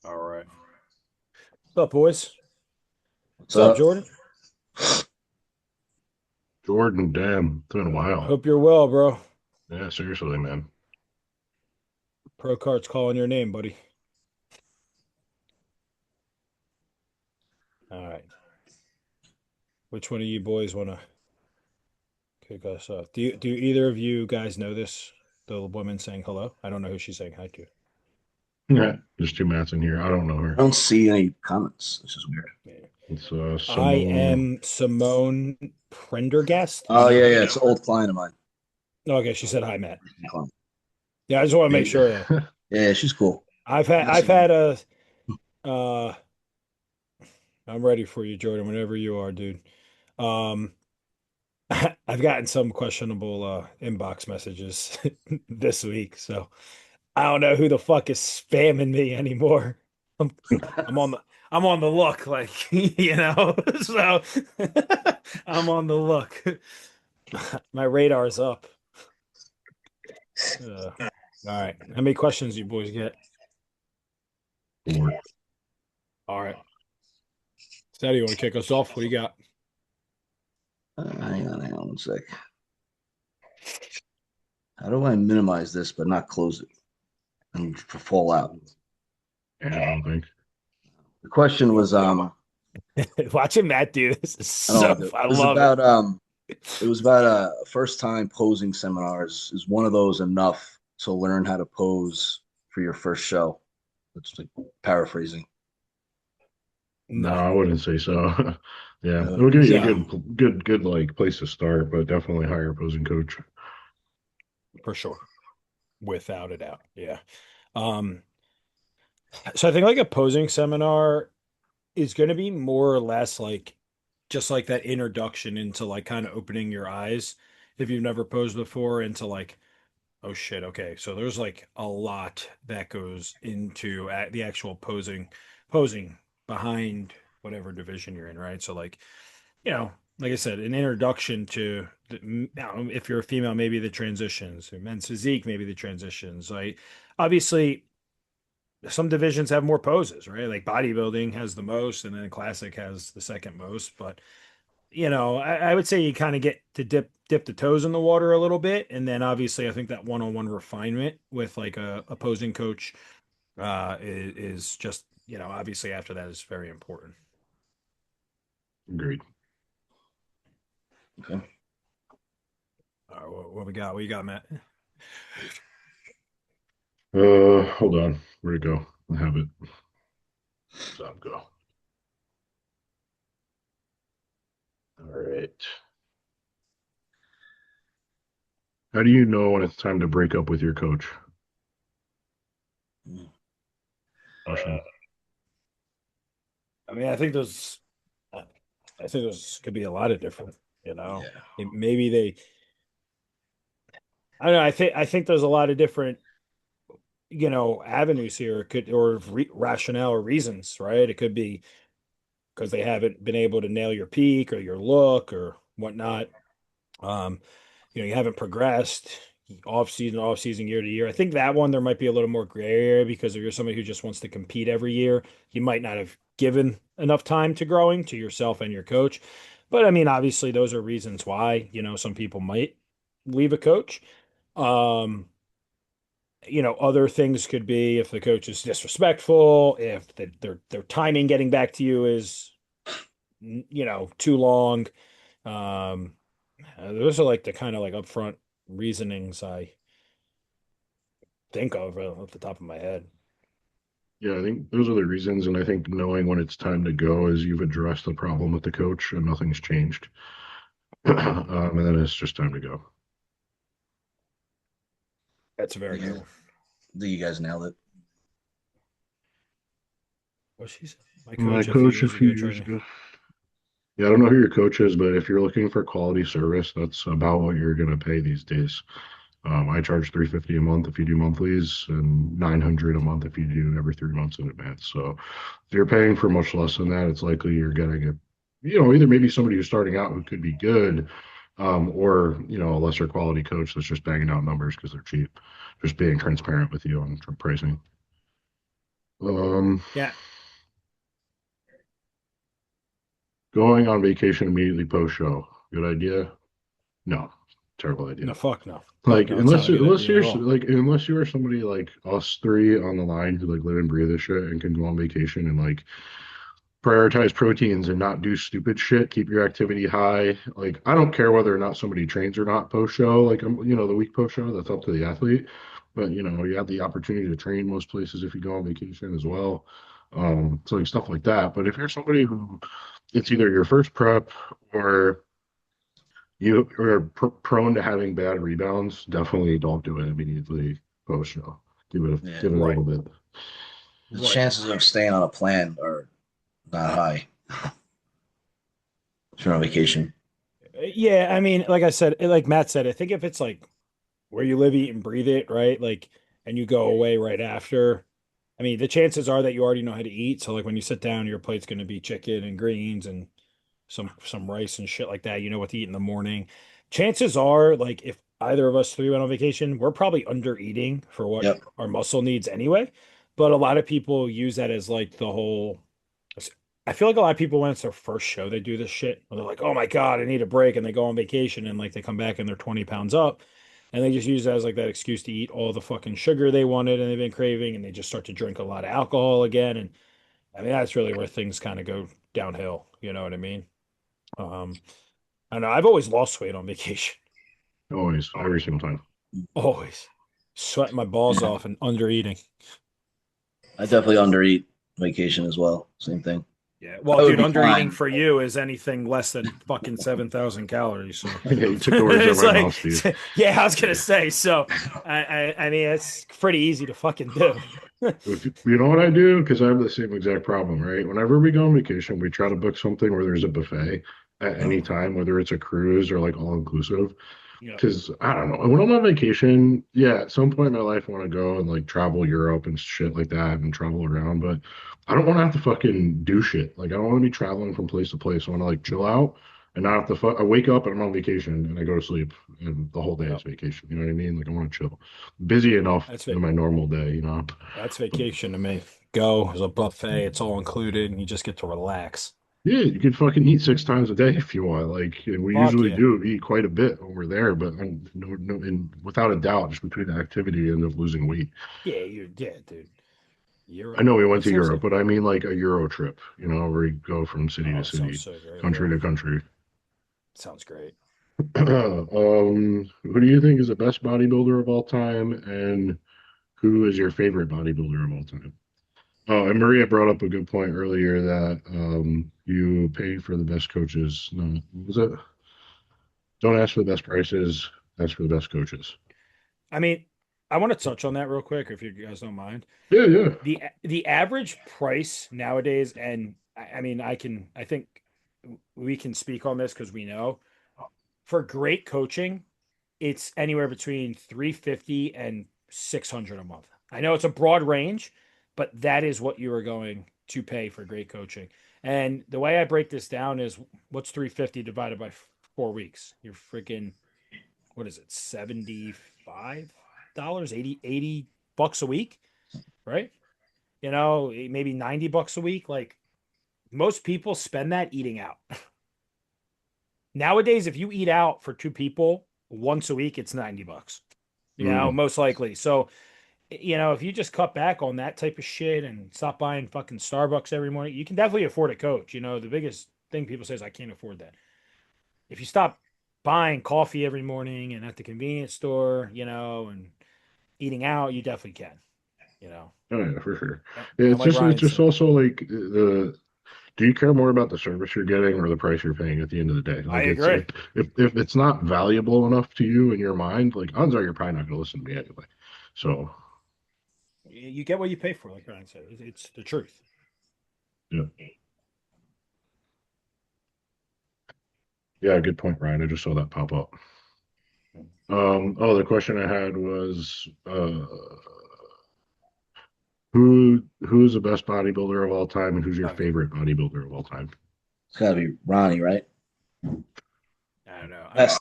All right. What's up, boys? What's What's up, up? Jordan? Jordan, damn, it's been a while. Hope you're well, bro. Yeah, seriously, man. Pro Cart's calling your name, buddy. All right. Which one of you boys want to kick us off? Do either of you guys know this? The woman saying hello? I don't know who she's saying hi to. Yeah, there's two Matts in here. I don't know I her. don't see any comments. This is weird. Yeah. It's I Simone. am Simone Prendergast. Oh yeah, yeah. It's an old client of mine. Okay, she said hi, Matt. Client. Yeah, I just want to make Hey, sure. Yeah, she's cool. I've Messaging. had a uh I'm ready for you, Jordan, whenever you are, dude. Um I've gotten some questionable inbox messages this week, so I don't know who the fuck is spamming me anymore. I'm, I'm on the I'm on the look, like so I'm on the look. My radar's up. All right, how many questions you boys get? Lord. All right, Steady, you want to kick us off? What do you got? Hang on one sec. How do I minimize this but not close it and fall out? Yeah, I don't think. The question was Watching Matt do this is I don't so want to do it. I It was love it. about first time posing seminars. Is one of those enough to learn how to pose for your first show? That's like paraphrasing. No, No, I wouldn't say so. Yeah, it Uh, would give you a no, good like place to start, but definitely hire opposing coach. for sure, without a doubt. Yeah. Um, so I think like a posing seminar is going to be more or less like just like that introduction into like kind of opening your eyes if you've never posed before into like, oh shit, okay. So there's like a lot that goes into the actual posing behind whatever division you're in, right? So like, you know, like I said, an introduction to if you're a female, maybe the transitions, men's physique, maybe the transitions. Like obviously some divisions have more poses, right? Like bodybuilding has the most, and then classic has the second most. But I would say you kind of get to dip the toes in the water a little bit, and then obviously I think that one-on-one refinement with like a opposing coach is just obviously after that is very important. Agreed. okay. All right, what we got? What you got, Matt? Hold on. Where'd it go? I have it. Stop go. All right. How do you know when it's time to break up with your coach? Question. I mean, I think those could be a lot of different, you know. Yeah. Maybe they, I don't know. I think there's a lot of different, avenues here. It could or rationale or reasons, right? It could be because they haven't been able to nail your peak or your look or whatnot. Um, you haven't progressed off season, year to year. I think that one there might be a little more gray area because if you're somebody who just wants to compete every year, you might not have given enough time to growing to yourself and your coach. But I mean, obviously, those are reasons why, some people might leave a coach. Um, other things could be if the coach is disrespectful, if their timing getting back to you is, too long. Um, those are like the kind of like upfront reasonings I think of off the top of my head. Yeah, I think those are the reasons, and I think knowing when it's time to go is you've addressed the problem with the coach and nothing's changed. And then it's just time to go. That's a very good Yeah. one. I think you guys nailed it. What she said? My My coach a few coach a years few ago years tried to. ago. Yeah, I don't know who your coach is, but if you're looking for quality service, that's about what you're gonna pay these days. I charge 350 a month if you do monthlies, and 900 a month if you do every 3 months in advance. So if you're paying for much less than that, it's likely you're getting either maybe somebody who's starting out who could be good, or a lesser quality coach that's just banging out numbers because they're cheap. Just being transparent with you on pricing. Um, Yeah. Going on vacation immediately post show. Good idea? No, terrible idea. No, fuck no. Fuck Like no. It's not a good unless idea you're at all. unless you are somebody like us three on the line who like live and breathe this shit and can go on vacation and like prioritize proteins and not do stupid shit. Keep your activity high. Like I don't care whether or not somebody trains or not post show. Like the week post show, that's up to the athlete. But you have the opportunity to train most places if you go on vacation as well. So like stuff like that. But if you're somebody who it's either your first prep or you are prone to having bad rebounds, definitely don't do it immediately post show. Yeah. Give it a Right. little bit. The Right. chances of staying on a plan are not high if you're on vacation. Yeah, I mean, like I said, like Matt said, I think if it's like where you live, eat, and breathe it, right? Like, and you go away right after. I mean, the chances are that you already know how to eat. So, like, when you sit down, your plate's going to be chicken and greens and some rice and shit like that. You know what to eat in the morning. Chances are, like, if either of us three went on vacation, we're probably under eating for what Yep. our muscle needs anyway. But a lot of people use that as like the whole. I feel like a lot of people when it's their first show, they do this shit. They're like, "Oh my God, I need a break," and they go on vacation and like they come back and they're 20 pounds up, and they just use that as like that excuse to eat all the fucking sugar they wanted and they've been craving, and they just start to drink a lot of alcohol again. And I mean, that's really where things kind of go downhill. You know what I mean? Um, I know I've always lost weight on vacation, Always, every single time. always sweating my balls Yeah. off and under eating. I definitely undereat vacation as well. Same thing. Yeah, well, I would dude, be under eating fine. for you is anything less than fucking 7,000 calories. So Yeah, you took the words out of it's my like, mouth, Steve. yeah, I was gonna say. So I mean, it's pretty easy to fucking do. You know what I do? Because I have the same exact problem, right? Whenever we go on vacation, we try to book something where there's a buffet at any time, whether it's a cruise or like all inclusive. Yeah, Because I don't know. When I'm on vacation, yeah, at some point in my life, I want to go and like travel Europe and shit like that and travel around. But I don't want to have to fucking do shit. Like, I don't want to be traveling from place to place. I want to like chill out and not have to I wake up and I'm on vacation and I go to sleep and the whole day yeah. is vacation. You know what I mean? Like, I want to chill. Busy enough That's in it. my normal day. That's vacation to me. Go, there's a buffet. It's all included, and you just get to relax. Yeah, you can fucking eat 6 times a day if you want. Like, and we Fuck usually yeah. do eat quite a bit when we're there, but and without a doubt, just between the activity, you end up losing weight. Yeah, dude. I Europe. know we went That to sounds Europe, like. but I mean like a Euro trip, where you go from city to Oh, it sounds city, so great. country Yeah, to country. sounds great. Who do you think is the best bodybuilder of all time, and who is your favorite bodybuilder of all time? Oh, and Maria brought up a good point earlier that you pay for the best coaches. No, what was it? Don't ask for the best prices, ask for the best coaches. I mean, I want to touch on that real quick, if you guys don't mind. Yeah, yeah. The average price nowadays, and I mean, I think we can speak on this because we know for great coaching, it's anywhere between 350 and 600 a month. I know it's a broad range, but that is what you are going to pay for great coaching. And the way I break this down is what's 350 divided by 4 weeks? You're freaking, what is it, $75, 80 bucks a week, right? Maybe 90 bucks a week. Like most people spend that eating out. Nowadays, if you eat out for two people once a week, it's 90 bucks, Mm, most likely. So, if you just cut back on that type of shit and stop buying fucking Starbucks every morning, you can definitely afford a coach. The biggest thing people say is, I can't afford that. If you stop buying coffee every morning and at the convenience store, and eating out, you definitely can, you know. oh yeah, for sure. And, Yeah, and like it's Ryan just said, also like the do you care more about the service you're getting or the price you're paying at the end of the day? I Like it's agree. if it's not valuable enough to you in your mind, like odds are you're probably not gonna listen to me anyway. So You get what you pay for, like Ryan said. It's the truth. yeah. Yeah, good point, Ryan. I just saw that pop up. The question I had was who's the best bodybuilder of all time and who's your Oh, favorite bodybuilder of all time? It's got to be Ronnie, right? I don't know. Best.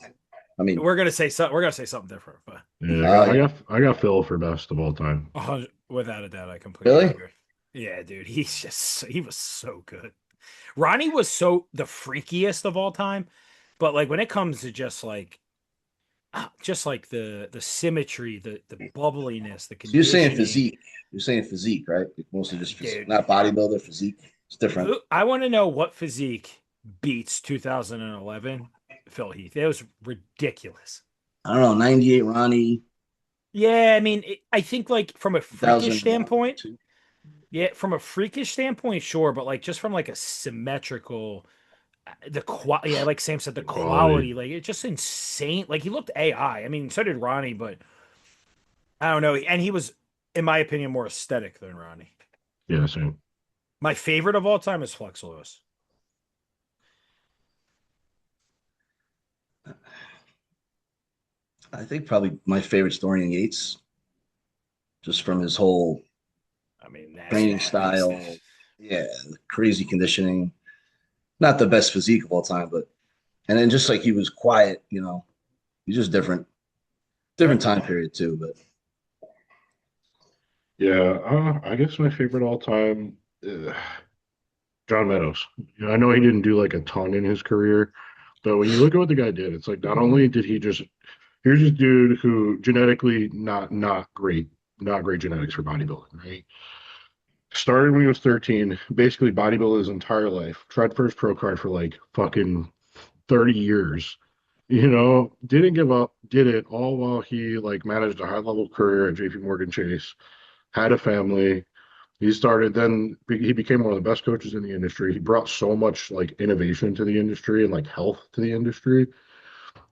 I mean, We're gonna say something different, but Yeah, yeah. I got Phil for best of all time. without a doubt, I completely Really? agree. Yeah, dude, he was so good. Ronnie was so the freakiest of all time, but like when it comes to just like the symmetry, the bubbliness, the So you're saying conditioning, physique. You're saying physique, right? Like mostly just physique, dude. not bodybuilder, physique. It's different. I want to know what physique beats 2011 Phil Heath. It was ridiculous. I don't know, 98 Ronnie, Yeah, I mean, I think like from a freakish 2001, standpoint, 2. yeah, from a freakish standpoint, sure, but like just from like a symmetrical, yeah, like Sam said, the The quality. quality, like it's just insane. Like he looked AI. I mean, so did Ronnie, but I don't know. And he was, in my opinion, more aesthetic than Ronnie. Yeah, same. My favorite of all time is Flex Lewis. I think probably my favorite Dorian Yates, just from his whole I mean, training nasty beast. style. Yeah, crazy conditioning. Not the best physique of all time, but and then just like he was quiet, he's just different. Yep. Different time period too, but Yeah, I guess my favorite all time, John Meadows. I know he didn't do like a ton in his career, but when you look at what the guy did, it's like not only did he just here's this dude who genetically not great genetics for bodybuilding, right? Started when he was 13, basically bodybuilded his entire life. Tried for his pro card for like fucking 30 years. Didn't give up, did it all while he like managed a high level career at JP Morgan Chase, had a family. He started then he became one of the best coaches in the industry. He brought so much like innovation to the industry and like health to the industry.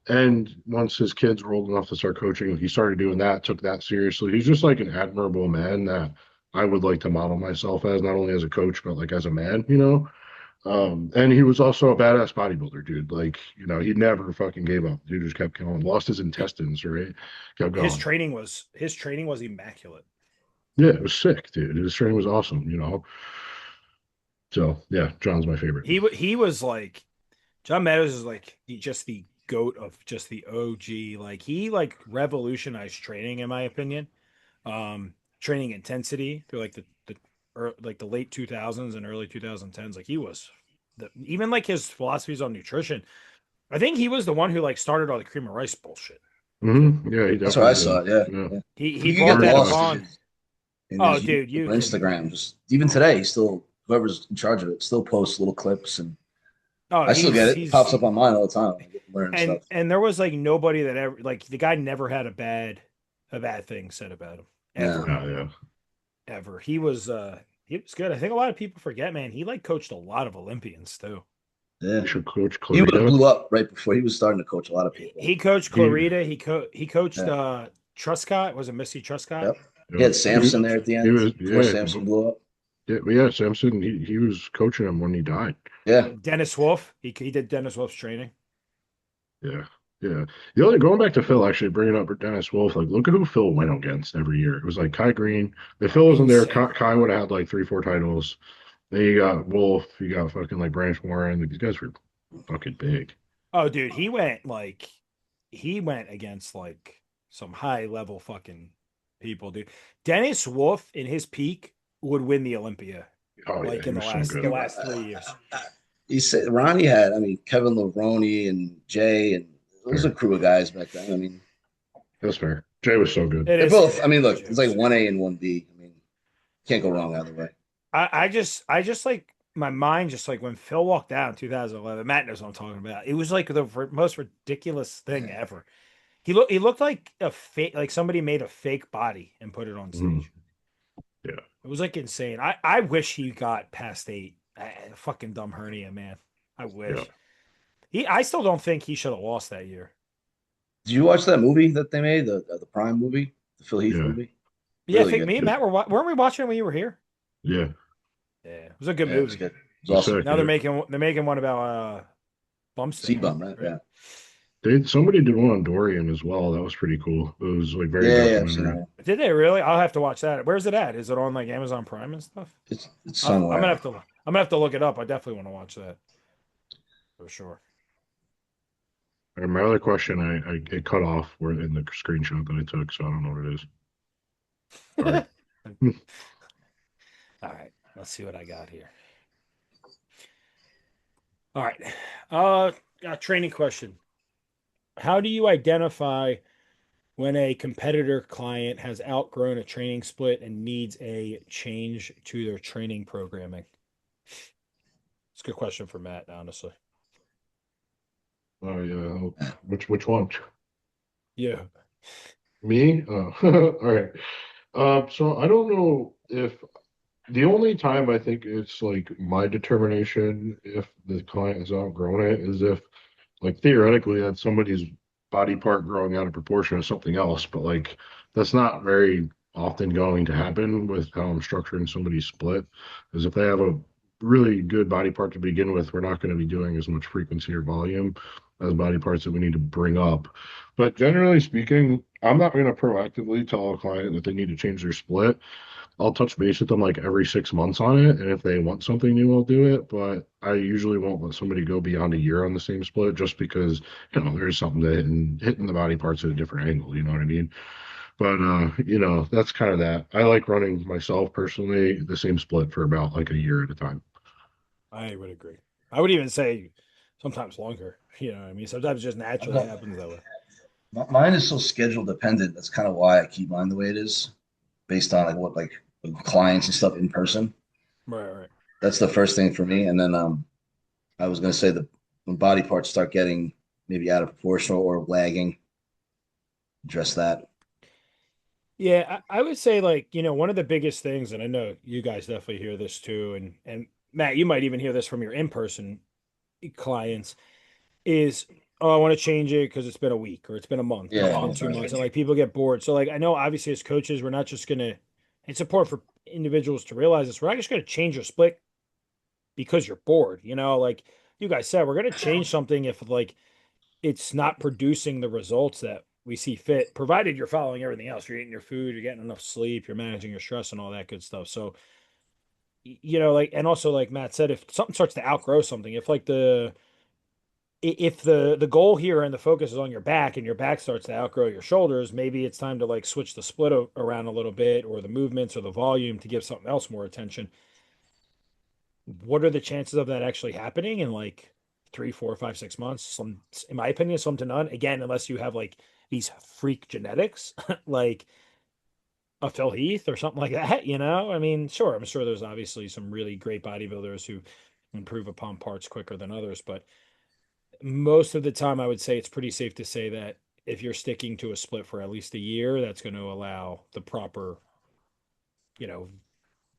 And once his kids were old enough to start coaching, he started doing that, took that seriously. He's just like an admirable man that I would like to model myself as, not only as a coach, but like as a man. And he was also a badass bodybuilder, dude. Like, he never fucking gave up. Dude just kept going. Lost his intestines, right? Kept His going. training was his training was immaculate. Yeah, it was sick, dude. His training was awesome. So yeah, John's my favorite. He was like John Meadows is like just the goat of just the OG. Like he like revolutionized training, in my opinion. Training intensity through like like the late 2000s and early 2010s. Like he was even like his philosophies on nutrition. I think he was the one who like started all the cream of rice bullshit too. Yeah, he that's what I definitely saw. did. Yeah, Yeah. yeah. He You could brought get that Very lost upon. in Oh, his dude, YouTube you or can. Instagram. Just even today, he still whoever's in charge of it still posts little clips, and Oh, I still get it. It pops he's up on mine all the time. I get learning stuff. and there was like nobody that ever like the guy never had a bad thing said about him Yeah, ever. yeah. Ever. He was good. I think a lot of people forget, man. He like coached a lot of Olympians too. yeah. You should coach He would have Clarita. blew up right before he was starting to coach a lot of people. He coached He, Clarita. He coached Yeah, Truscott. Was it Missy Truscott? yep. He yeah, had He Samson there coached at him. the he end was, before yeah, Samson blew up. yeah. Samson, he was coaching him when he died. Yeah, Dennis Wolf. He did Dennis Wolf's training. Yeah, yeah. The other going back to Phil, actually bringing up Dennis Wolf, like look at who Phil went against every year. It was like Kai Green. If Phil wasn't there, Insane. Kai would have had like 3, 4 titles. Then you got Wolf, you got fucking like Branch Warren. Like, these guys were fucking big. Oh, dude, he went against like some high level fucking people, dude. Dennis Wolf in his peak would win the Olympia, Oh yeah, like he in was so the good. last 3 years. he said Ronnie had. I mean, Kevin Levrone and Jay, and it was a Fair. crew of guys back then. I mean, That's fair. Jay was so good. It they're is. both. I Yeah, mean, look, Jay it's was like good. 1A and 1B. I mean, can't go wrong either way. I just like my mind just like when Phil walked out in 2011. Matt knows what I'm talking about. It was like the most ridiculous thing Yeah. ever. He looked like a fake, like somebody made a fake body and put it on Mhm. stage. Yeah, It was like insane. I wish he got past 8. Fucking dumb hernia, man. I yeah. wish. I still don't think he should have lost that year. Did you watch that movie that they made, the Prime movie, the Phil Heath Yeah, movie? Yeah, I Really think good. me and Matt weren't we watching it when you were here? yeah. Yeah, it was a good Yeah, it was movie. good. It was It's awesome. sick. Now Yeah. they're making one about C Bumstead, Bum, right? right? Yeah. Somebody did one on Dorian as well. That was pretty cool. It was like very Yeah, yeah, I've seen that documentary. one. Did they really? I'll have to watch that. Where's it at? Is it on like Amazon Prime and stuff? It's I'm gonna somewhere. have to look it up. I definitely want to watch that for sure. And my other question, I it cut off where in the screenshot that I took, so I don't know what it is. Sorry. All right, let's see what I got here. All right. Got a training question. How do you identify when a competitor client has outgrown a training split and needs a change to their training programming? It's a good question for Matt, honestly. Oh yeah. Which one? Yeah. Me? Oh, all right. So I don't know if the only time I think it's like my determination if the client has outgrown it is if like theoretically that's somebody's body part growing out of proportion to something else, but like that's not very often going to happen with how I'm structuring somebody's split. Is if they have a really good body part to begin with, we're not going to be doing as much frequency or volume as body parts that we need to bring up. But generally speaking, I'm not going to proactively tell a client that they need to change their split. I'll touch base with them like every 6 months on it, and if they want something new, I'll do it. But I usually won't let somebody go beyond a year on the same split just because, there's something to hitting the body parts at a different angle, you know what I mean? But that's kind of that. I like running myself personally the same split for about like a year at a time. I would agree. I would even say sometimes longer. You know what I mean? Sometimes it just I'm naturally not, happens that way. mine is so schedule dependent. That's kind of why I keep mine the way it is, based on like what like clients and stuff in person. Right, right. That's the first thing for me. And then I was gonna say that when body parts start getting maybe out of proportion or lagging, address that. Yeah, I would say like, one of the biggest things, and I know you guys definitely hear this too, and Matt, you might even hear this from your in-person clients, is oh, I want to change it because it's been a week or it's been a month or it's Yeah, been 2 months, and like people get bored. So like I know obviously as coaches, we're not just gonna it's important for individuals to realize this. We're not just gonna change your split because you're bored, like you guys said, we're gonna change something if like it's not producing the results that we see fit, provided you're following everything else. You're eating your food, you're getting enough sleep, you're managing your stress and all that good stuff. So, like, and also like Matt said, if something starts to outgrow something, if like if the goal here and the focus is on your back and your back starts to outgrow your shoulders, maybe it's time to like switch the split around a little bit or the movements or the volume to give something else more attention. What are the chances of that actually happening in like 3, 4, 5, 6 months? Some, in my opinion, some to none. Again, unless you have like these freak genetics, like a Phil Heath or something like that, I mean, sure, I'm sure there's obviously some really great bodybuilders who improve upon parts quicker than others, but most of the time, I would say it's pretty safe to say that if you're sticking to a split for at least a year, that's going to allow the proper, you know,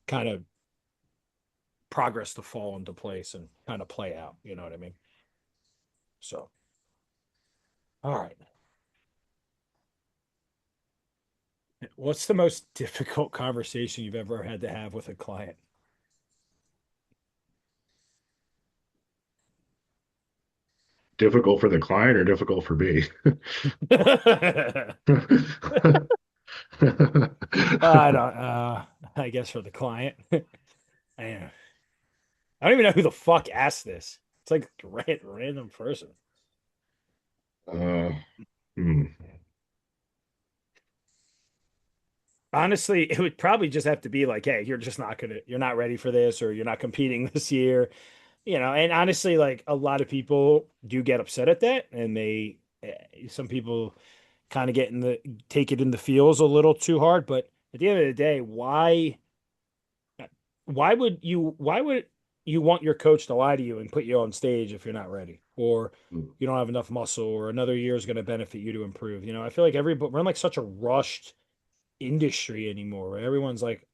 kind of progress to fall into place and kind of play out. You know what I mean? So. All right. What's the most difficult conversation you've ever had to have with a client? Difficult for the client or difficult for me? I don't. I guess for the client. I don't even know who the fuck asked this. It's like a random person. uh, hmm. Honestly, it would probably just have to be like, hey, you're not ready for this, or you're not competing this year, And honestly, like a lot of people do get upset at that, and some people kind of take it in the feels a little too hard. But at the end of the day, why would you want your coach to lie to you and put you on stage if you're not ready, or you don't have enough muscle, or another year is going to benefit you to improve? I feel like we're in like such a rushed industry anymore where everyone's like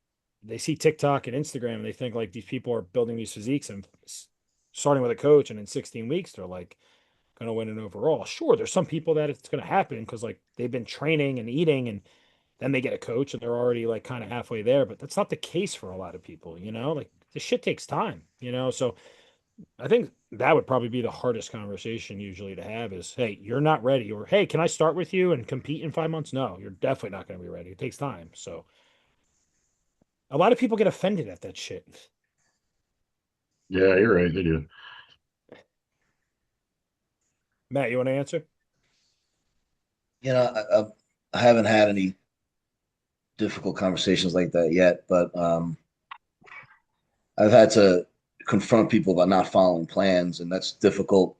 they see TikTok and Instagram and they think like these people are building these physiques and starting with a coach and in 16 weeks they're like going to win an overall. Sure, there's some people that it's going to happen because like they've been training and eating and then they get a coach and they're already like kind of halfway there, but that's not the case for a lot of people, Like this shit takes time. So I think that would probably be the hardest conversation usually to have is, hey, you're not ready, or hey, can I start with you and compete in 5 months? No, you're definitely not going to be ready. It takes time. So a lot of people get offended at that shit. Yeah, you're right. They do. Matt, you want to answer? You know, I haven't had any difficult conversations like that yet, but I've had to confront people about not following plans, and that's difficult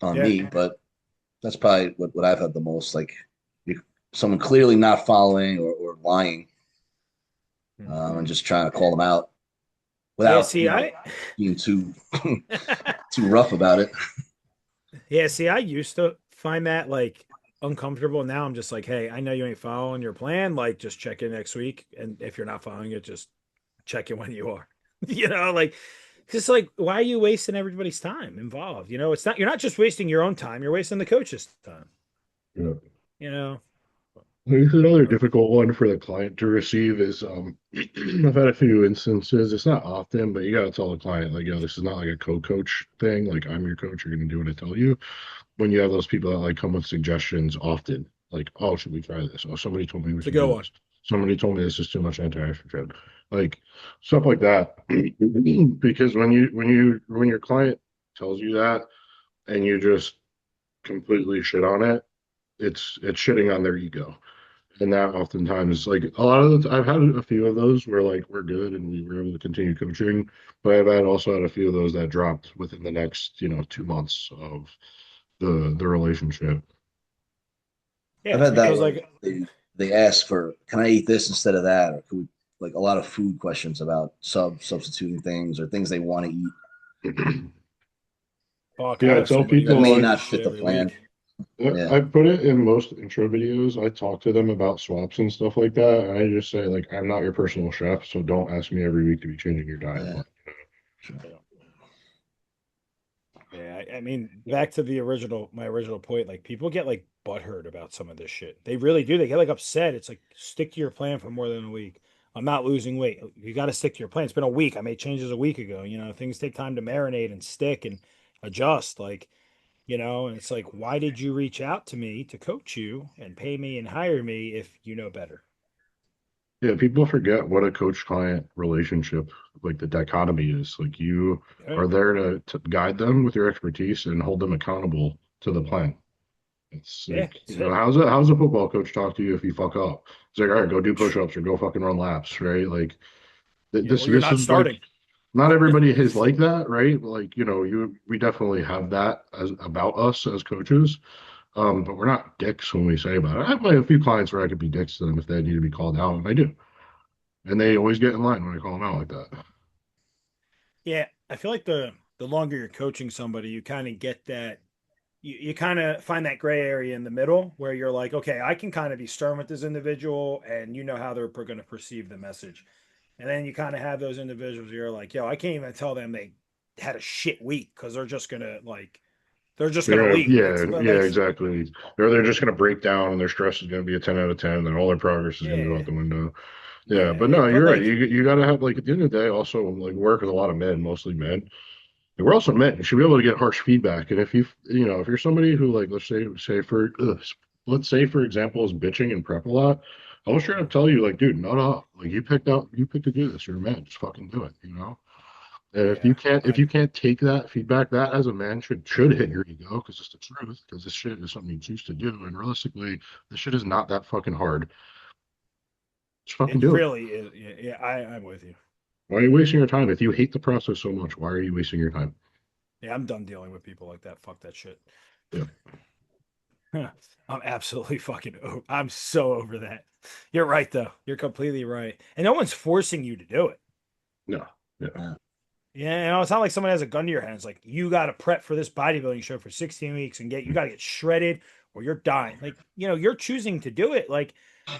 on Yeah. me. But that's probably what I've had the most. Like you, someone clearly not following or lying, and just trying to call them out Yeah, without see, I being too rough about it. yeah, see, I used to find that like uncomfortable. Now I'm just like, hey, I know you ain't following your plan. Like, just check in next week. And if you're not following it, just check in when you are. Like just like why are you wasting everybody's time involved? It's not you're not just wasting your own time, you're wasting the coach's time, Yeah. you know. There's another difficult one for the client to receive is I've had a few instances. It's not often, but you got to tell the client like, yo, this is not like a co-coach thing. Like I'm your coach, you're gonna do what I tell you. When you have those people that like come with suggestions often, like, oh, should we try this? Oh, somebody told me we It's a should do go on. this. Somebody told me this is too much anti-estrogen. Like stuff like that. Because when your client tells you that and you just completely shit on it, it's shitting on their ego. And that oftentimes, like a lot of the, I've had a few of those where like we're good and we were able to continue coaching, but I've had also had a few of those that dropped within the next, 2 months of the relationship. Yeah, I've it's had that because where like they ask for, can I eat this instead of that, or could we, like a lot of food questions about substituting things or things they want to eat fuck, I Yeah, I have tell somebody who that asks may people me this not shit fit the every plan. week. Yeah, I put it in most intro videos. I talk to them about swaps and stuff like that. And I just say like, I'm not your personal chef, so don't ask me every week to be changing your diet. yeah, But sure. Yeah. Yeah, I mean, back to my original point, like people get like butthurt about some of this shit. They really do. They get like upset. It's like stick to your plan for more than a week. I'm not losing weight. You got to stick to your plan. It's been a week. I made changes a week ago. Things take time to marinate and stick and adjust. And it's like, why did you reach out to me to coach you and pay me and hire me if you know better? yeah, people forget what a coach-client relationship, like the dichotomy is. Like you Yeah, are there to guide them with your expertise and hold them accountable to the plan. It's yeah, like, that's it. how's a football coach talk to you if you fuck up? It's like, all right, go do Phew. push-ups or go fucking run laps, right? Like Yeah, this or you're this not is like starting. not everybody is like that, right? Like, we definitely have that as about us as coaches. But we're not dicks when we say about it. I have like a few clients where I could be dicks to them if they need to be called out, and I do. And they always get in line when I call them out like that. Yeah, I feel like the longer you're coaching somebody, you kind of get that you kind of find that gray area in the middle where you're like, okay, I can kind of be stern with this individual and you know how they're going to perceive the message. And then you kind of have those individuals you're like, yo, I can't even tell them they had a shit week because they're just gonna They're leave. It's yeah, but yeah, like, exactly. They're just gonna break down and their stress is gonna be a 10 out of 10, and all their progress is gonna go out yeah, the window. Yeah, yeah, but no, but you're right. like, You gotta have like at the end of the day, also like work with a lot of men, mostly men. And we're also men. You should be able to get harsh feedback. And if you're somebody who like let's say for example is bitching and prep a lot, I was trying to tell you like, dude, no, no, like you picked to do this. You're a man, just fucking do it. And yeah, if you can't take that feedback, that as a man should hit your ego because it's the truth. Because this shit is something you choose to do, and realistically, this shit is not that fucking hard. Just fucking it do it. really is. Yeah, yeah, I'm with you. Why are you wasting your time? If you hate the process so much, why are you wasting your time? Yeah, I'm done dealing with people like that. Fuck that shit. Yeah, I'm absolutely I'm so over that. You're right though. You're completely right. And no one's forcing you to do it. no, yeah, Yeah. Yeah, it's not like someone has a gun to your hands. Like you got to prep for this bodybuilding show for 16 weeks and you got to get shredded or you're dying. Like, you're choosing to do it. Like,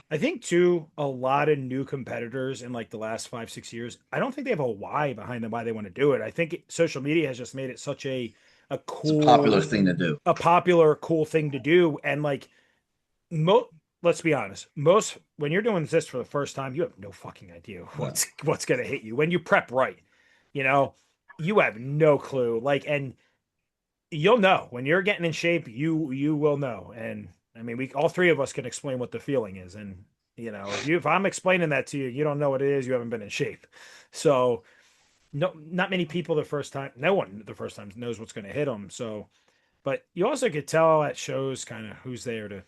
I think too, a lot of new competitors in like the last 5, 6 years, I don't think they have a why behind them why they want to do it. I think social media has just made it such a It's a popular cool, thing to do. a popular, cool thing to do. And like mo let's be honest, most when you're doing this for the first time, you have no fucking idea Yeah. what's gonna hit you when you prep right. You know, you have no clue. Like, and you'll know when you're getting in shape. You will know. And I mean, we all three of us can explain what the feeling is. And if I'm explaining that to you, you don't know what it is. You haven't been in shape. So no, not many people the first time. No one the first time knows what's going to hit them. So, but you also could tell at shows kind of who's there to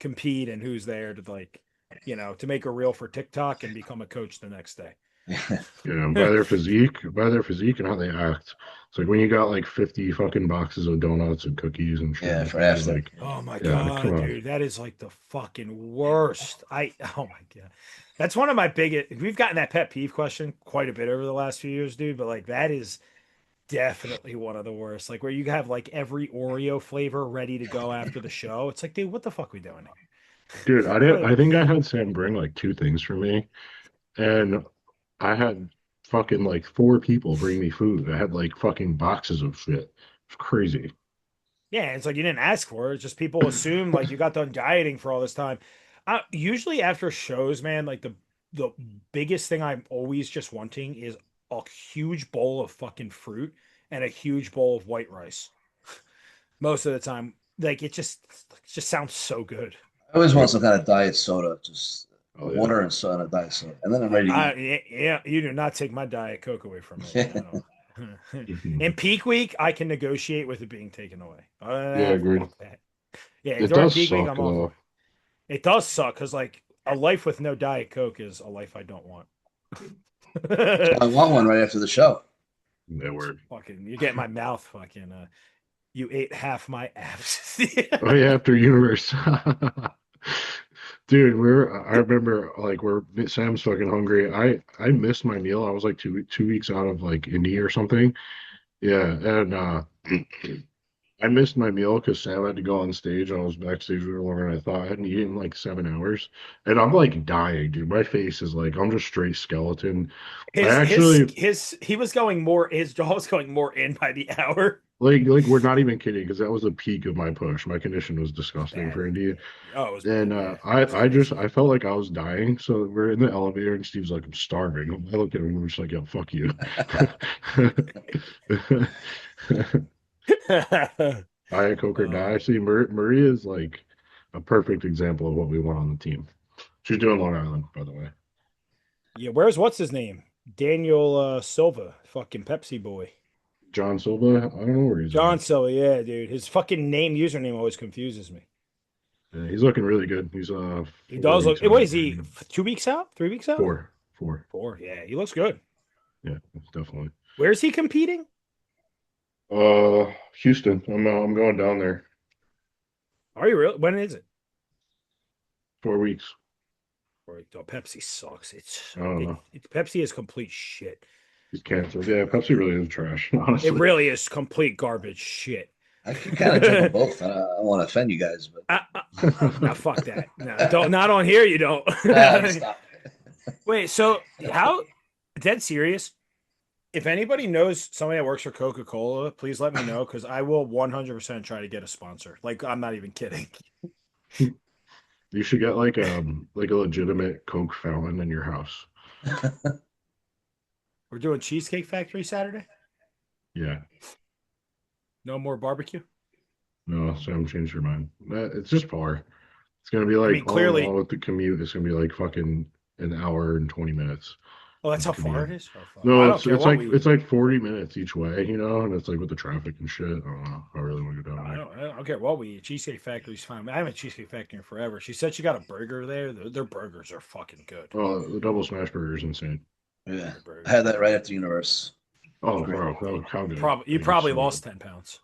compete and who's there to like, to make a reel for TikTok and become a coach the next day. Yeah, by their physique and how they act. It's like when you got like 50 fucking boxes of donuts and cookies and shit Yeah, like for that. after. Like, Oh my yeah, come God, on. dude. That is like the fucking worst. Oh my God. That's one of my biggest. We've gotten that pet peeve question quite a bit over the last few years, dude. But like that is definitely one of the worst. Like where you have like every Oreo flavor ready to go after the show. It's like, dude, what the fuck are we doing Dude, here? I think I had Sam bring like two things for me. And I had fucking like four people bring me food. I had like fucking boxes of shit. It's crazy. Yeah, it's like you didn't ask for it. It's just people assume like you got done dieting for all this time. Usually after shows, man, like the biggest thing I'm always just wanting is a huge bowl of fucking fruit and a huge bowl of white rice. Most of the time, like it just sounds so good. I always want Yep. some kind of diet soda, just Oh yeah. water and soda, diet soda, and then I'm ready to eat. Yeah, you do not take my Diet Coke away from me. I don't. In Mhm. peak week, I can negotiate with it being taken away. Yeah, agreed. Fuck that. Yeah, It during does peak week, suck I'm all for though. it. It does suck because like a life with no Diet Coke is a life I don't want. I want one right after the show. That word. Fucking, you get my mouth fucking. You ate half my abs. Oh yeah, after universe. Dude, I remember like we're Sam's fucking hungry. I missed my meal. I was like 2 weeks out of like Indy or something. Yeah, and I missed my meal because Sam had to go on stage. I was backstage a little longer than I thought. I hadn't eaten in like 7 hours, and I'm like dying, dude. My face is like I'm just straight skeleton. I actually He was going more. His jaw was going more in by the hour. like we're not even kidding because that was the peak of my push. My condition was disgusting Bad. for India. Oh, it was And bad. Yeah, it's I just crazy. I felt like I was dying. So we're in the elevator and Steve's like, I'm starving. I look at him and I'm just like, yo, fuck you. Diet Coke or die. Oh, See, Maria is like a perfect example of what we want on the team. She's doing Long Island, by the way. yeah. Where's what's his name? Daniel Silva, fucking Pepsi boy. John Silva, I don't know where he's John at. Silva, yeah, dude. His fucking username always confuses me. Yeah, he's looking really good. He's He four does look. weeks What out is he? training. 2 weeks out? 3 weeks out? Four. 4. Yeah, he looks good. Yeah, definitely. Where's he competing? Houston. I'm going down there. Are you real? When is it? 4 weeks. Or oh, Pepsi sucks. I don't know. Pepsi is complete shit. He's canceled. Yeah, Pepsi really is trash, It honestly. really is complete garbage shit. I can kind of drink them both. I don't want to offend you guys, but Now fuck that. No, don't. Not on here. You don't. stop. Wait. So how? Dead serious? If anybody knows somebody that works for Coca-Cola, please let me know because I will 100% try to get a sponsor. Like I'm not even kidding. You should get like a legitimate Coke fountain in your house. We're doing Cheesecake Factory Saturday. Yeah. No more barbecue. No, Sam changed your mind. It's just far. It's gonna be I like mean, all in all clearly. with the commute, it's gonna be like fucking an hour and 20 minutes Oh, that's of the how far commute. it is. Oh, fuck. Well, I No, don't care what we it's eat. like 40 minutes each way, and it's like with the traffic and shit. I don't know. I really want to go down there. I don't care what we eat. Cheesecake Factory's fine. I haven't Cheesecake Factory in forever. She said she got a burger there. Their burgers are fucking good. Oh, the double smash burger is insane. Yeah, Their I burgers had are that right fucking after Universe. It was Oh, great. bro, how good. You Like, it's probably so lost good. 10 pounds.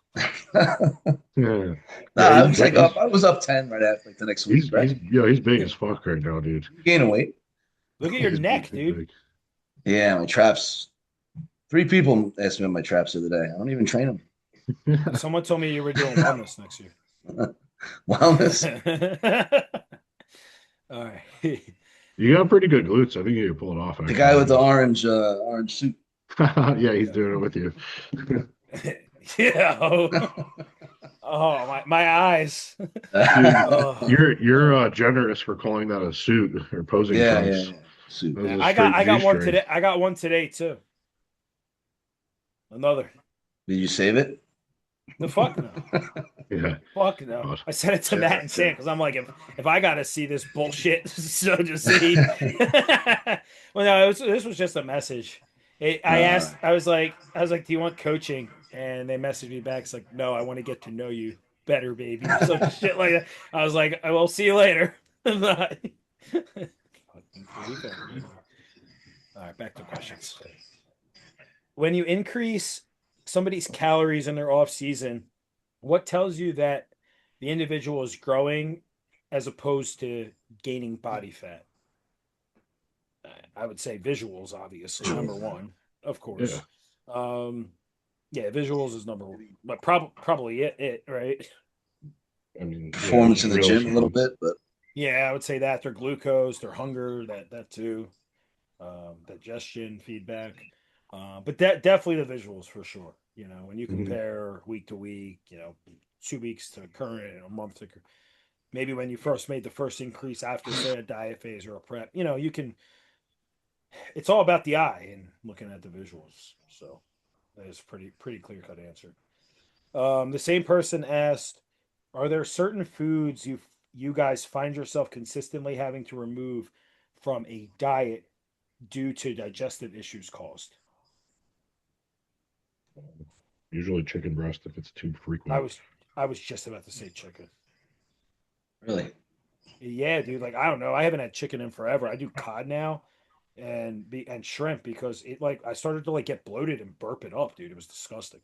Yeah. No, Yeah, I he's was big. like up. I was up 10 right after like the next week, right? He's big as fuck right now, dude. You gaining weight? Look at your He's neck, big, dude. big. Yeah, my traps. 3 people asked me about my traps the other day. I don't even train Someone told me you were doing wellness next year. them. Wellness. All right. You got pretty good glutes. I think you can pull it off, The guy with the actually. orange suit. Yeah, he's Yeah. doing it with you. Yeah. Oh, my eyes. Dude, Oh, you're oh. generous for calling that a suit or posing Yeah. trunks. Suit. That was a I straight got one G-string. today. I got one today too. Another. Did you save it? The fuck no. Yeah. Fuck no. God. I said it to Matt and Sam Character. because I'm like, if I gotta see this bullshit, so just see. Well, no, this was just a message. Uh, I was like, do you want coaching? And they messaged me back. It's like, no, I want to get to know you better, baby, or some shit like that. I was like, I will see you later. Fucking creep. All right, back to questions. When you increase somebody's calories in their off season, what tells you that the individual is growing as opposed to gaining body fat? I would say visuals, obviously, number Visuals. one, of Yeah. course. Um, yeah, visuals is number one, but probably it, right? I mean, yeah, Performance in the what else gym a would little you? bit, but Yeah, I would say that their glucose, their hunger, that too, digestion, feedback. But that definitely the visuals for sure. You know, when you Mhm. compare week to week, 2 weeks to current, a month to maybe when you first made the first increase after, say, a diet phase or a prep, you can. It's all about the eye and looking at the visuals. So that is pretty clear cut answer. The same person asked, "Are there certain foods you guys find yourself consistently having to remove from a diet due to digestive issues caused?" Usually chicken breast if it's too I frequent. was I was just about to say chicken. really, Yeah, dude. Like I don't know. I haven't had chicken in forever. I do cod now and shrimp because it I started to get bloated and burp it up, dude. It was disgusting.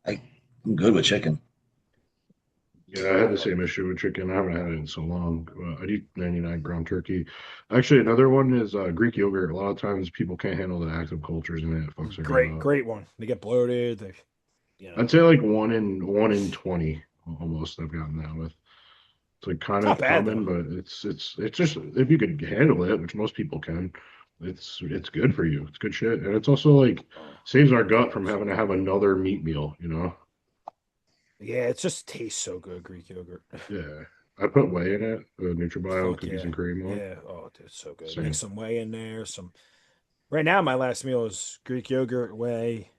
I'm good with chicken. Yeah, I had the same issue with chicken. I haven't had it in so long. I'd eat 99 ground turkey. Actually, another one is Greek yogurt. A lot of times people can't handle the active cultures in it. It fucks their gut Great, up. great one. They get bloated. You I'd know, say like one in 20 almost I've gotten that with. It's like kind it's not of bad though. common, but it's just if you could handle it, which most people can, it's good for you. It's good shit. And it's also like Oh, saves our gut God, from it's so having to good. have another meat meal, you know? Yeah, it just tastes so good, Greek yogurt. Yeah. I put whey in it, Nutrimile Fuck cookies yeah. and cream one. Yeah. Oh, dude, it's so good. Mix Same. some whey in there. Some right now my last meal is Greek yogurt, whey,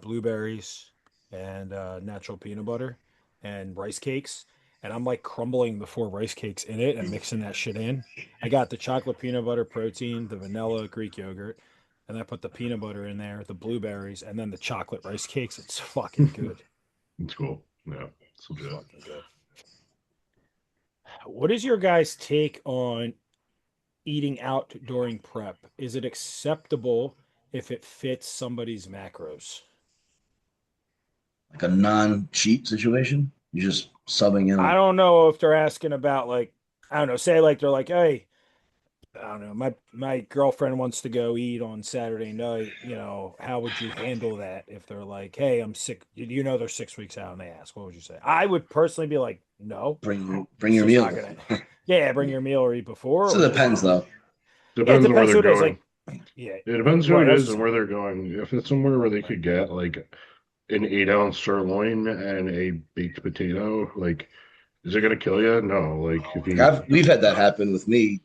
blueberries, and natural peanut butter and rice cakes. And I'm like crumbling the four rice cakes in it and mixing that shit in. I got the chocolate peanut butter protein, the vanilla Greek yogurt, and I put the peanut butter in there, the blueberries, and then the chocolate rice cakes. It's fucking good. It's cool. Yeah, it's It's legit. fucking good. What is your guys' take on eating out during prep? Is it acceptable if it fits somebody's macros? Like a non-cheat situation. You're just subbing in. I don't know if they're asking about I don't know, say they're like, hey, I don't know, my girlfriend wants to go eat on Saturday night, how would you handle that if they're like, hey, I'm sick, they're 6 weeks out and they ask, what would you say? I would personally be like, no, Bring it's your just not meal. gonna yeah, bring your meal or eat before So or it just depends though. yeah, it Depends on where depends they're who it is. going. Like, yeah, It depends who right. it I was is just and where they're going. If it's somewhere where they could get like an 8 ounce sirloin and a baked potato, like, is it gonna kill you? No. Like, if Like you, we've had that happen with me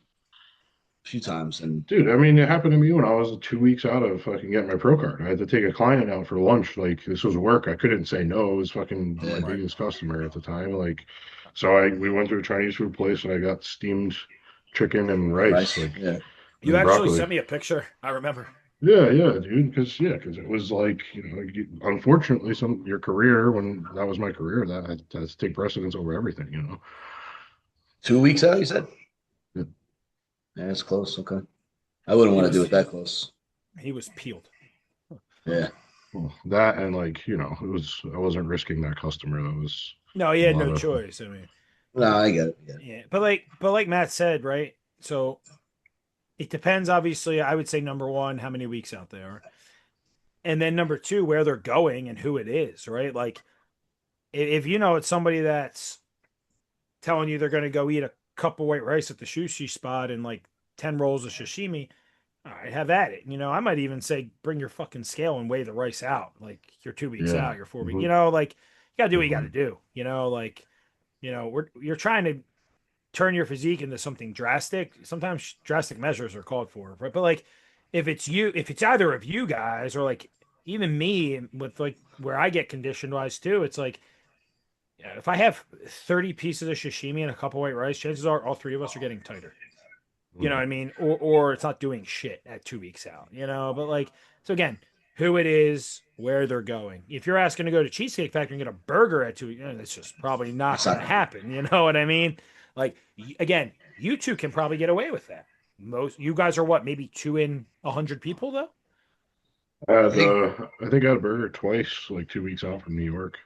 a few times, and dude, I mean, it happened to me when I was 2 weeks out of fucking getting my pro card. I had to take a client out for lunch. Like, this was work. I couldn't say no. It was fucking my yeah, right. biggest customer at the time. Like, so we went to a Chinese food place and I got steamed chicken and rice, rice. like, Yeah, You and actually broccoli. sent me a picture. I remember. Yeah, yeah, dude. Because it was like, unfortunately, your career when that was my career, that has to take precedence over everything, 2 weeks out. You said. Yeah. Yeah, it's close. Okay, I wouldn't He want to do was it that close. he was peeled. Yeah, Well, that and like, I wasn't risking that customer. That was No, he a had lot no of, choice. I mean, no, I get it. Yeah, yeah, but like Matt said, right? So it depends. Obviously, I would say number one, how many weeks out there, and then number two, where they're going and who it is, right? Like if you know it's somebody that's telling you they're going to go eat a cup of white rice at the sushi spot and like 10 rolls of sashimi. All right, have at it. I might even say bring your fucking scale and weigh the rice out. Like you're 2 weeks yeah. out, you're 4 weeks. Hmm. Like you gotta do what you gotta Hmm. do. You're trying to turn your physique into something drastic. Sometimes drastic measures are called for, right? But like if it's either of you guys or like even me with like where I get conditioned wise too, it's like yeah, if I have 30 pieces of sashimi and a cup of white rice, chances are all three of us are getting tighter. You know what I mean? Or it's not doing shit at 2 weeks out, But like, so again, who it is, where they're going. If you're asking to go to Cheesecake Factory and get a burger at 2 weeks, that's just probably not that's going to not. happen. You know what I mean? Like, again, you two can probably get away with that. Most you guys are what, maybe 2 in 100 people though? I think I think I had a burger twice, like 2 weeks out from New York.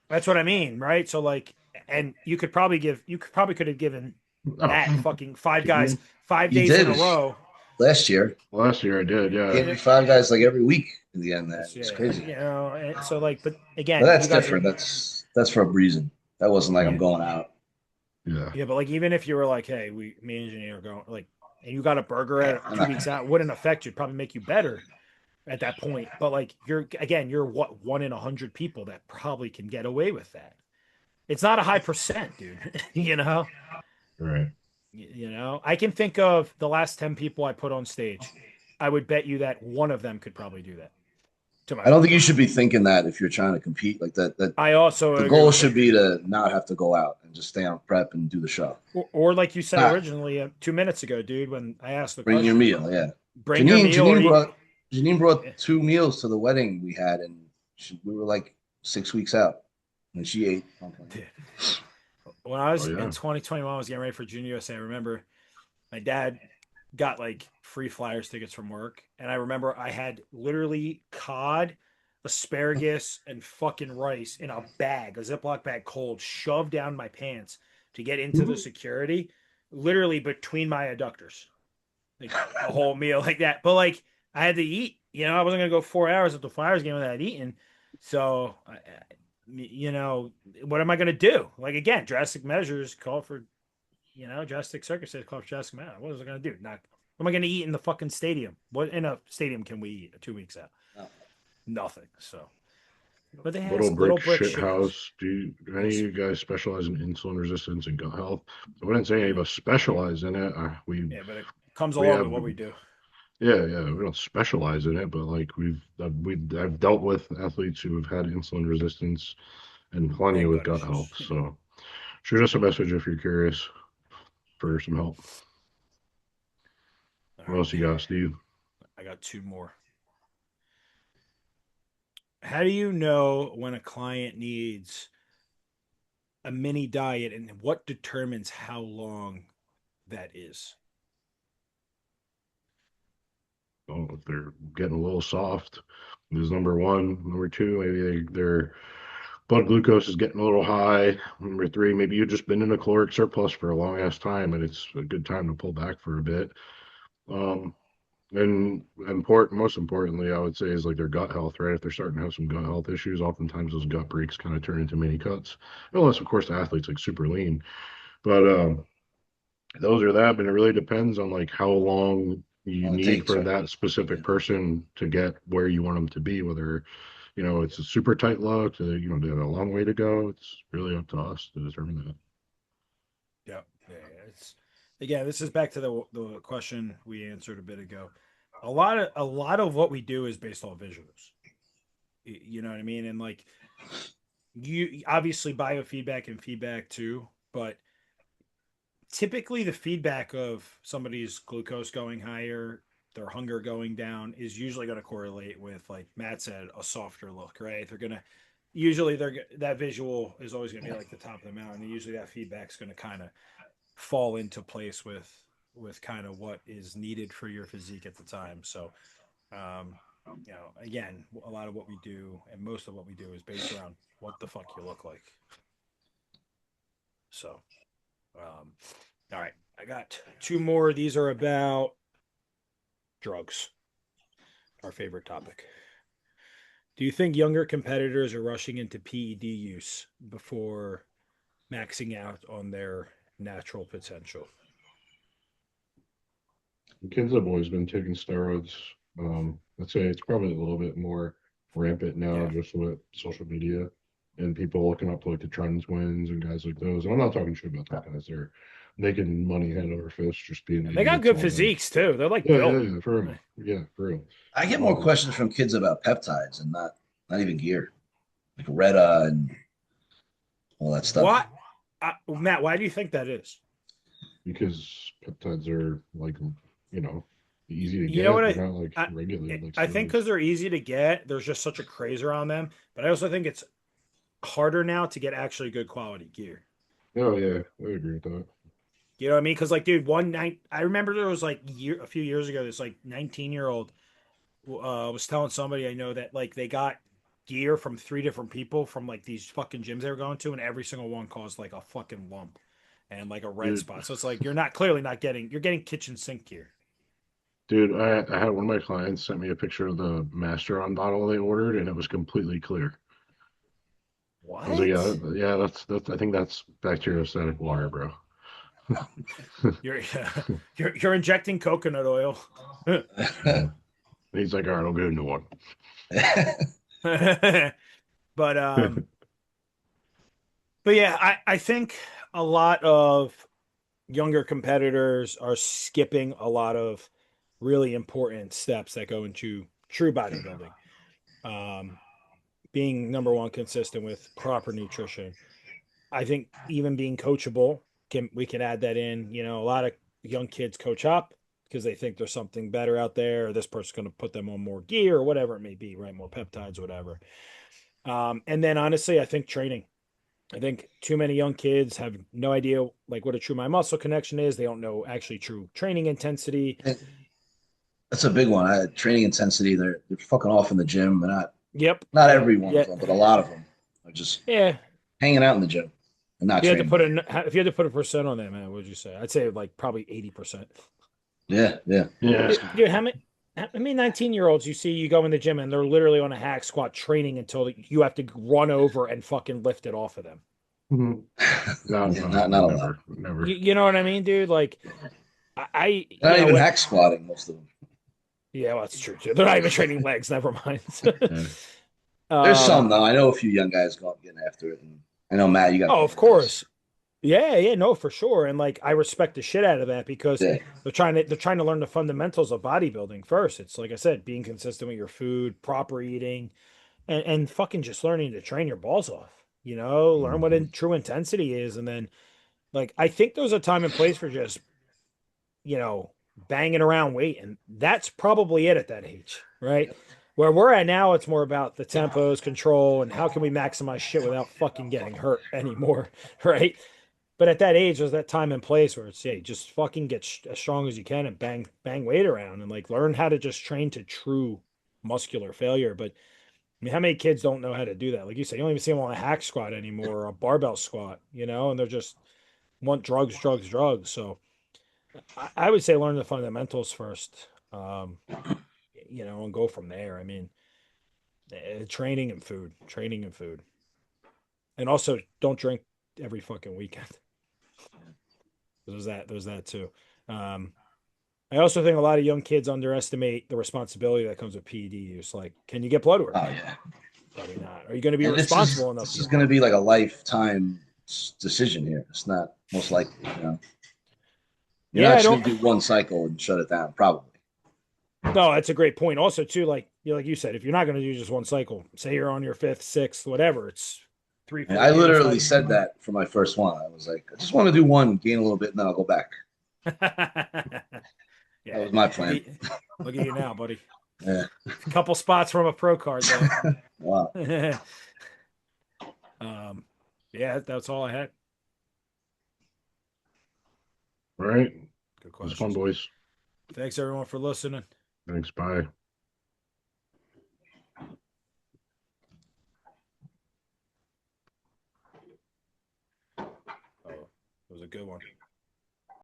That's what I mean, right? So like, and you could have given Oh, that fucking five guys you- 5 days in did a row. last year. last year I did, yeah. Gave And me five guys like every week in the end. That it's, it's yeah, crazy. you know, and so like, but But again, you that's guys are, different. That's for a reason. That wasn't like I'm yeah, going out. Yeah. yeah, but like even if you were like, hey, me and Janine are going like, and you got a burger Yeah, at I'm 2 weeks not. out, wouldn't affect you, probably make you better at that point. But like you're what, 1 in 100 people that probably can get away with that. It's not a high percent, dude. You know? Right. You know, I can think of the last 10 people I put on stage. I would bet you that one of them could probably do that to my I don't think point. you should be thinking that if you're trying to compete like that. That I also the agree goal with should that. be to not have to go out and just stay on prep and do the show. Or like you said Not originally 2 minutes ago, dude, when I asked the bring your question, meal. Yeah. bring your meal or eat. Janine brought 2 meals to the wedding we had, and we were like 6 weeks out, and she ate. Dude, when I Oh was in yeah. 2021, I was getting ready for Junior USA. I remember my dad got like free Flyers tickets from work. And I remember I had literally cod, asparagus, and fucking rice in a bag, a Ziploc bag cold, shoved down my pants to get into the security, literally between my adductors. Like a whole meal like that. But like I had to eat, you know, I wasn't gonna go 4 hours at the Flyers game without eating. So you know, what am I gonna do? Like again, drastic measures call for, you know, drastic circumstances call for drastic measures. What was I gonna do? Not what am I gonna eat in the fucking stadium? What in a stadium can we eat 2 weeks out? No. Nothing. So, but they Little have brick little brick shit shit house. house. Do any of Yes. you guys specialize in insulin resistance and gut health? I wouldn't say any of Mm. us specialize in it. Yeah, but it comes We along have with what we do. yeah, we don't specialize in it, but like I've dealt with athletes who have had insulin resistance and plenty And with gut gut issues. health. So shoot us a message if you're curious for some help. All What right. else you got, Steve? I got two more. How do you know when a client needs a mini diet and what determines how long that is? Oh, if they're getting a little soft, is number one. Number two, maybe their blood glucose is getting a little high. Number three, maybe you've just been in a caloric surplus for a long ass time and it's a good time to pull back for a bit. Um, most importantly, I would say is like their gut health, right? If they're starting to have some gut health issues, oftentimes those gut breaks kind of turn into mini cuts. Unless, of course, the athlete's like super lean. But those are that, but it really depends on like how long you All it need takes, for right? that Yeah. specific person to get where you want them to be, whether it's a super tight look, they have a long way to go. It's really up to us to determine that. Yeah. Yeah. It's again, this is back to the question we answered a bit ago. A lot of what we do is based on visuals. You know what I mean? And like you obviously biofeedback and feedback too, but typically the feedback of somebody's glucose going higher, their hunger going down is usually going to correlate with, like Matt said, a softer look, right? They're going to usually that visual is always going to be like the top of the mountain. And usually that feedback's going to kind of fall into place with kind of what is needed for your physique at the time. So, again, a lot of what we do and most of what we do is based around what the fuck you look like. So, um, all right, I got two more. These are about drugs, our favorite topic. Do you think younger competitors are rushing into PED use before maxing out on their natural potential? The kids have always been taking steroids. I'd say it's probably a little bit more rampant now Yeah. just with social media and people looking up to like the Trend Twins and guys like those. And I'm not talking shit about those guys. They're making money hand over fist, just being And they got idiots good all day. physiques too. They're like Yeah, yeah, built. yeah, for real. Yeah, for real. I get more Um, questions from kids about peptides and not even gear, like Retta and all that stuff. What, Matt? Why do you think that is? because peptides are like, you know, easy to You know get. what They're not like I regulated like I think steroids. because they're easy to get, there's just such a craze around them. But I also think it's harder now to get actually good quality gear. Oh yeah, I agree with that. You know what I mean? Because like, dude, one night I remember there was like a few years ago, this like 19-year-old was telling somebody I know that like they got gear from three different people from like these fucking gyms they were going to, and every single one caused like a fucking lump and like a red Dude, spot. So it's like you're not clearly not getting you're getting kitchen sink gear. dude, I had one of my clients sent me a picture of the Masteron bottle they ordered, and it was completely clear. I was like, yeah, What? yeah, that's. I think that's bacteriostatic water, bro. You're you're injecting coconut oil. Yeah. He's like, all right, I'll get into one. But but yeah, I think a lot of younger competitors are skipping a lot of really important steps that go into true bodybuilding. Um, Being number one, consistent with proper nutrition. I think even being coachable can we can add that in. You know, a lot of young kids coach up because they think there's something better out there, or this person's going to put them on more gear or whatever it may be, right? More peptides, whatever. And then honestly, I think training. I think too many young kids have no idea like what a true mind muscle connection is. They don't know actually true training intensity. That's a big one. Training intensity, they're fucking off in the gym. They're Yep. not Yep. every one of Yeah. them, but a lot of them are just Yeah. hanging out in the gym and not If you had to training. put if you had to put a percent on that, man, what would you say? I'd say like probably 80%. Yeah, yeah. Yeah. Dude, how many 19-year-olds you see you go in the gym and they're literally on a hack squat training until you have to run over and fucking lift it off of them. Mhm. No, Yeah, no, not a lot. never, never. You know what I mean, dude? Like I Not you know even what? hack squatting, most of them. Yeah, well, that's true too. They're not even training legs. Never mind. Yeah. There's um. some though. I know a few young guys go up getting after it, and I know Matt, you got a Oh, couple of guys. course. Yeah, yeah, no, for sure. And like I respect the shit out of that because Yeah, they're trying to learn the fundamentals of bodybuilding first. It's like I said, being consistent with your food, proper eating, and fucking just learning to train your balls off. You know, learn what Mhm. true intensity is, and then like I think there's a time and place for just banging around weight, and that's probably it at that age, right? Where we're at now, it's more about the tempos, control, and how can we maximize shit without fucking getting hurt anymore, right? But at that age, there's that time and place where it's, hey, just fucking get as strong as you can and bang, bang weight around and like learn how to just train to true muscular failure. But I mean, how many kids don't know how to do that? Like you said, you don't even see them on a hack squat anymore or a barbell squat, and they're just want drugs, drugs, drugs. So I would say learn the fundamentals first, and go from there. I mean, training and food. And also don't drink every fucking weekend. There's that too. Um, I also think a lot of young kids underestimate the responsibility that comes with PED use. Like, can you get blood work? oh yeah. Probably not. Are you going to be And this is responsible enough this to is get going blood to work? be like a lifetime decision here. It's not most likely. You're Yeah, not I just don't. going to do one cycle and shut it down. Probably. No, that's a great point. Also, too, like you said, if you're not going to do just one cycle, say you're on your fifth, sixth, whatever, it's three, And four I years, literally 5 years. said that for my first one. I was like, I just want to do one, gain a little bit, and then I'll go back. That Yeah, was my look plan. at look at you now, buddy. Yeah. A couple spots from a pro card though. Wow. um, yeah, that's all I had. All right. It Good was fun, questions. boys. Thanks everyone for listening. Thanks. Bye. Oh, it was a good one.